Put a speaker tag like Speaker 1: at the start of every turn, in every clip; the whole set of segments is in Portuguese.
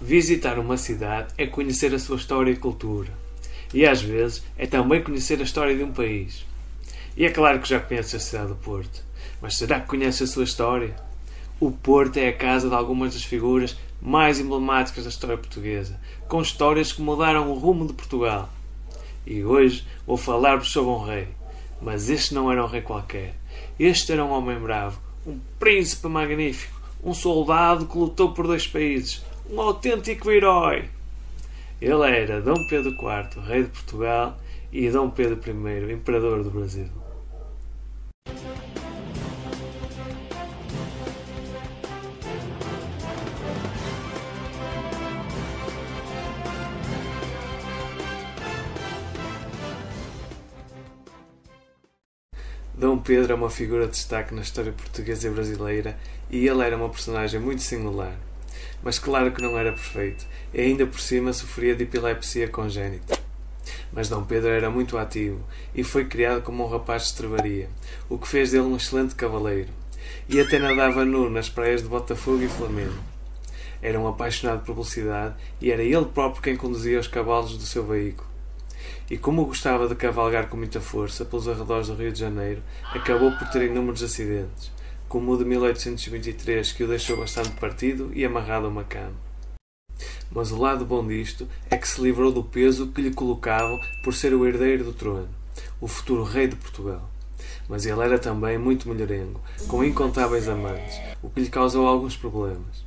Speaker 1: Visitar uma cidade é conhecer a sua história e cultura. E às vezes é também conhecer a história de um país. E é claro que já conhece a cidade do Porto. Mas será que conhece a sua história? O Porto é a casa de algumas das figuras mais emblemáticas da história portuguesa, com histórias que mudaram o rumo de Portugal. E hoje vou falar-vos sobre um rei. Mas este não era um rei qualquer. Este era um homem bravo, um príncipe magnífico, um soldado que lutou por dois países, um autêntico herói. Ele era Dom Pedro IV, rei de Portugal, e Dom Pedro I, imperador do Brasil. Dom Pedro é uma figura de destaque na história portuguesa e brasileira e ele era uma personagem muito singular. Mas claro que não era perfeito e ainda por cima sofria de epilepsia congénita. Mas Dom Pedro era muito ativo e foi criado como um rapaz de estrebaria, o que fez dele um excelente cavaleiro. E até nadava nu nas praias de Botafogo e Flamengo. Era um apaixonado por velocidade e era ele próprio quem conduzia os cavalos do seu veículo. E como gostava de cavalgar com muita força pelos arredores do Rio de Janeiro, acabou por ter inúmeros acidentes, como o de 1823, que o deixou bastante partido e amarrado a uma cama. Mas o lado bom disto é que se livrou do peso que lhe colocavam por ser o herdeiro do trono, o futuro rei de Portugal. Mas ele era também muito mulherengo, com incontáveis amantes, o que lhe causou alguns problemas.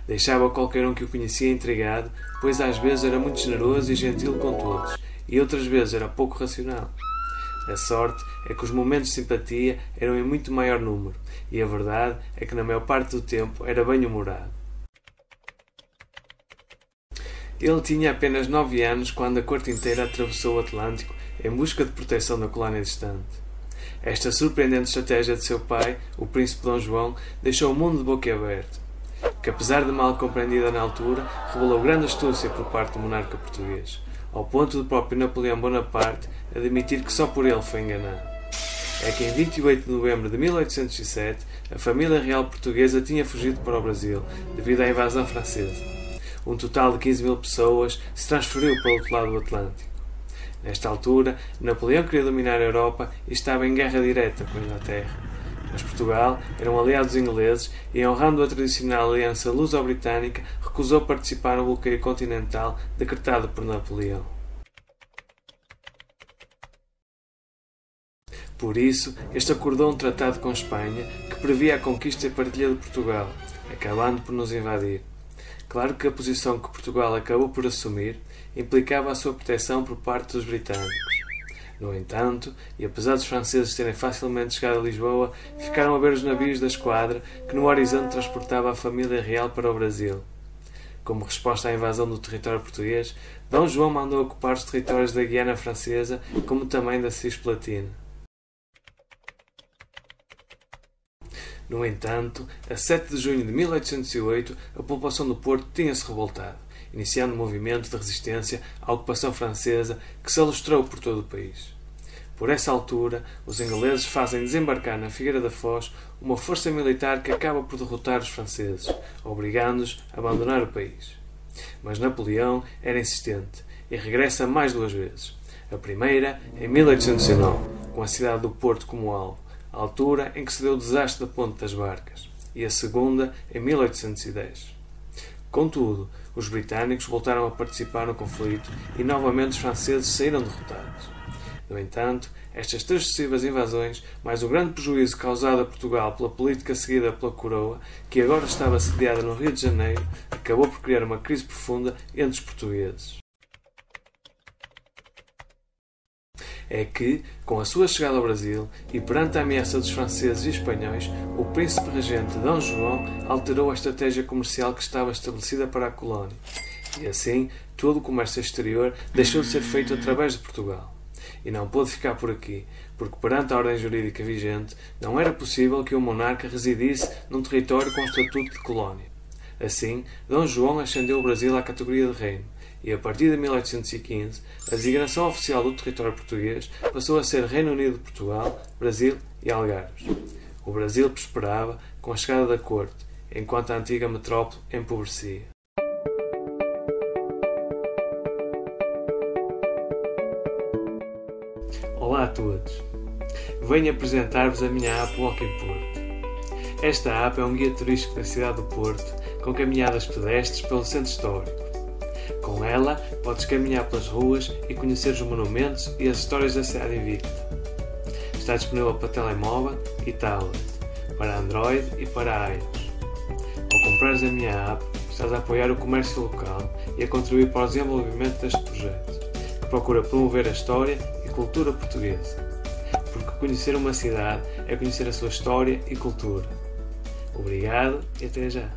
Speaker 1: Deixava qualquer um que o conhecia intrigado, pois às vezes era muito generoso e gentil com todos, e outras vezes era pouco racional. A sorte é que os momentos de simpatia eram em muito maior número, e a verdade é que na maior parte do tempo era bem-humorado. Ele tinha apenas 9 anos quando a corte inteira atravessou o Atlântico em busca de proteção da colónia distante. Esta surpreendente estratégia de seu pai, o príncipe Dom João, deixou o mundo de boca aberta, que apesar de mal compreendida na altura, revelou grande astúcia por parte do monarca português, ao ponto do próprio Napoleão Bonaparte admitir que só por ele foi enganado. É que em 28 de novembro de 1807 a família real portuguesa tinha fugido para o Brasil devido à invasão francesa. Um total de 15 mil pessoas se transferiu para o outro lado do Atlântico. Nesta altura, Napoleão queria dominar a Europa e estava em guerra direta com a Inglaterra. Mas Portugal era um aliado dos ingleses e, honrando a tradicional aliança luso-britânica, recusou participar no bloqueio continental decretado por Napoleão. Por isso, este acordou um tratado com Espanha que previa a conquista e partilha de Portugal, acabando por nos invadir. Claro que a posição que Portugal acabou por assumir implicava a sua proteção por parte dos britânicos. No entanto, e apesar dos franceses terem facilmente chegado a Lisboa, ficaram a ver os navios da esquadra que no horizonte transportava a família real para o Brasil. Como resposta à invasão do território português, Dom João mandou ocupar os territórios da Guiana Francesa, como também da Cisplatina. No entanto, a 7 de junho de 1808, a população do Porto tinha-se revoltado, iniciando um movimento de resistência à ocupação francesa que se alastrou por todo o país. Por essa altura, os ingleses fazem desembarcar na Figueira da Foz uma força militar que acaba por derrotar os franceses, obrigando-os a abandonar o país. Mas Napoleão era insistente e regressa mais 2 vezes. A primeira, em 1809, com a cidade do Porto como alvo, a altura em que se deu o desastre da Ponte das Barcas, e a segunda, em 1810. Contudo, os britânicos voltaram a participar no conflito e novamente os franceses saíram derrotados. No entanto, estas 3 sucessivas invasões, mais o grande prejuízo causado a Portugal pela política seguida pela coroa, que agora estava sediada no Rio de Janeiro, acabou por criar uma crise profunda entre os portugueses. É que, com a sua chegada ao Brasil e perante a ameaça dos franceses e espanhóis, o príncipe regente Dom João alterou a estratégia comercial que estava estabelecida para a colónia. E assim, todo o comércio exterior deixou de ser feito através de Portugal. E não pôde ficar por aqui, porque perante a ordem jurídica vigente, não era possível que um monarca residisse num território com estatuto de colónia. Assim, Dom João ascendeu o Brasil à categoria de reino, e a partir de 1815, a designação oficial do território português passou a ser Reino Unido de Portugal, Brasil e Algarves. O Brasil prosperava com a chegada da corte, enquanto a antiga metrópole empobrecia. Olá a todos! Venho apresentar-vos a minha app Walking Porto. Esta app é um guia turístico da cidade do Porto, com caminhadas pedestres pelo centro histórico. Com ela, podes caminhar pelas ruas e conhecer os monumentos e as histórias da cidade invicta. Está disponível para telemóvel e tablet, para Android e para iOS. Ao comprares a minha app, estás a apoiar o comércio local e a contribuir para o desenvolvimento deste projeto, que procura promover a história e cultura portuguesa. Porque conhecer uma cidade é conhecer a sua história e cultura. Obrigado e até já!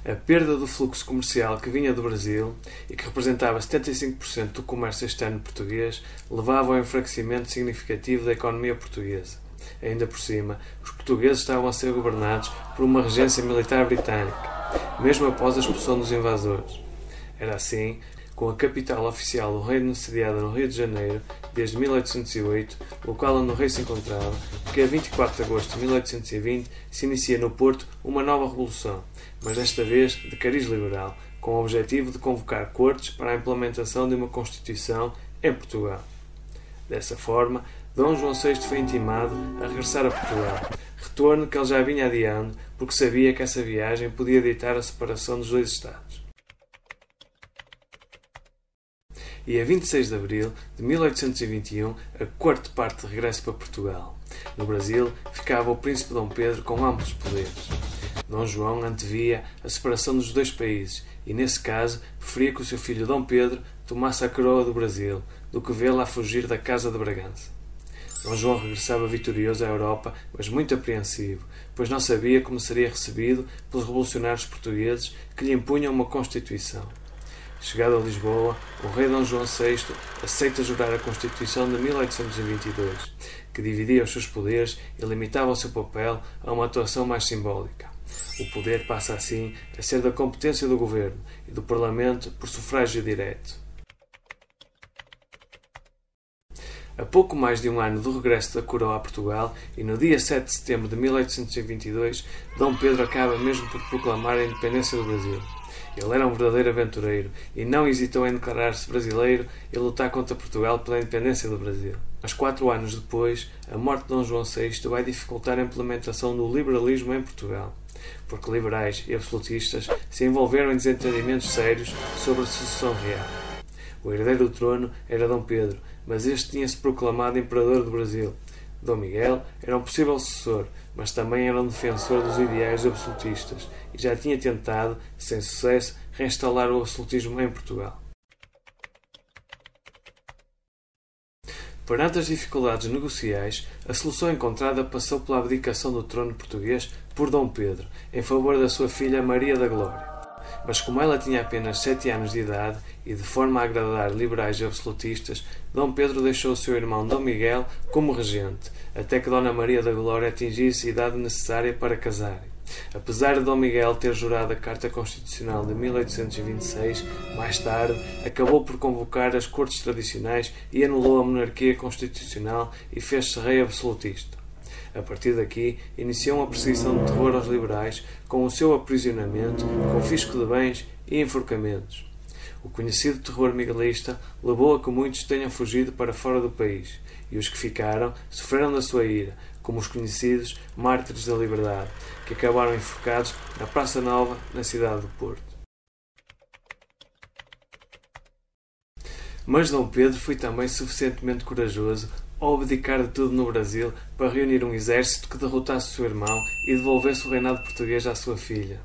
Speaker 1: A perda do fluxo comercial que vinha do Brasil e que representava 75% do comércio externo português levava ao enfraquecimento significativo da economia portuguesa. Ainda por cima, os portugueses estavam a ser governados por uma regência militar britânica, mesmo após a expulsão dos invasores. Era assim, com a capital oficial do reino sediada no Rio de Janeiro desde 1808, local onde o rei se encontrava, que a 24 de agosto de 1820 se inicia no Porto uma nova revolução, mas desta vez de cariz liberal, com o objetivo de convocar cortes para a implementação de uma Constituição em Portugal. Dessa forma, Dom João VI foi intimado a regressar a Portugal, retorno que ele já vinha adiando porque sabia que essa viagem podia ditar a separação dos dois Estados. E a 26 de abril de 1821, a corte parte de regresso para Portugal. No Brasil, ficava o príncipe Dom Pedro com amplos poderes. Dom João antevia a separação dos dois países e, nesse caso, preferia que o seu filho Dom Pedro tomasse a coroa do Brasil do que vê-la a fugir da Casa de Bragança. Dom João regressava vitorioso à Europa, mas muito apreensivo, pois não sabia como seria recebido pelos revolucionários portugueses que lhe impunham uma Constituição. Chegado a Lisboa, o rei Dom João VI aceita jurar a Constituição de 1822, que dividia os seus poderes e limitava o seu papel a uma atuação mais simbólica. O poder passa assim a ser da competência do governo e do Parlamento por sufrágio direto. A pouco mais de um ano do regresso da coroa a Portugal e no dia 7 de setembro de 1822, Dom Pedro acaba mesmo por proclamar a independência do Brasil. Ele era um verdadeiro aventureiro e não hesitou em declarar-se brasileiro e lutar contra Portugal pela independência do Brasil. Mas 4 anos depois, a morte de Dom João VI vai dificultar a implementação do liberalismo em Portugal, porque liberais e absolutistas se envolveram em desentendimentos sérios sobre a sucessão real. O herdeiro do trono era Dom Pedro, mas este tinha-se proclamado imperador do Brasil. Dom Miguel era um possível sucessor, mas também era um defensor dos ideais absolutistas e já tinha tentado, sem sucesso, reinstalar o absolutismo em Portugal. Perante as dificuldades negociais, a solução encontrada passou pela abdicação do trono português por Dom Pedro, em favor da sua filha Maria da Glória. Mas como ela tinha apenas 7 anos de idade e de forma a agradar liberais e absolutistas, Dom Pedro deixou o seu irmão Dom Miguel como regente, até que Dona Maria da Glória atingisse a idade necessária para casarem. Apesar de Dom Miguel ter jurado a Carta Constitucional de 1826, mais tarde acabou por convocar as cortes tradicionais e anulou a monarquia constitucional e fez-se rei absolutista. A partir daqui, iniciou uma perseguição de terror aos liberais, com o seu aprisionamento, confisco de bens e enforcamentos. O conhecido terror miguelista levou a que muitos tenham fugido para fora do país, e os que ficaram sofreram da sua ira, como os conhecidos mártires da liberdade, que acabaram enforcados na Praça Nova, na cidade do Porto. Mas Dom Pedro foi também suficientemente corajoso ao abdicar de tudo no Brasil para reunir um exército que derrotasse o seu irmão e devolvesse o reinado português à sua filha.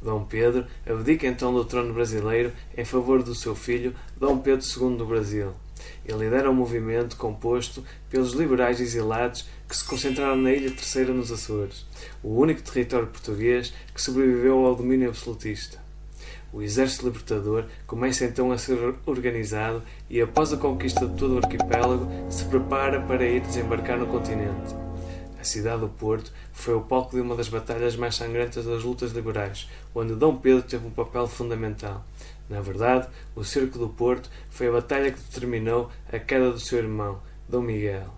Speaker 1: Dom Pedro abdica então do trono brasileiro em favor do seu filho Dom Pedro II do Brasil. Ele lidera um movimento composto pelos liberais exilados que se concentraram na Ilha Terceira nos Açores, o único território português que sobreviveu ao domínio absolutista. O exército libertador começa então a ser organizado e, após a conquista de todo o arquipélago, se prepara para ir desembarcar no continente. A cidade do Porto foi o palco de uma das batalhas mais sangrentas das lutas liberais, onde Dom Pedro teve um papel fundamental. Na verdade, o cerco do Porto foi a batalha que determinou a queda do seu irmão, Dom Miguel.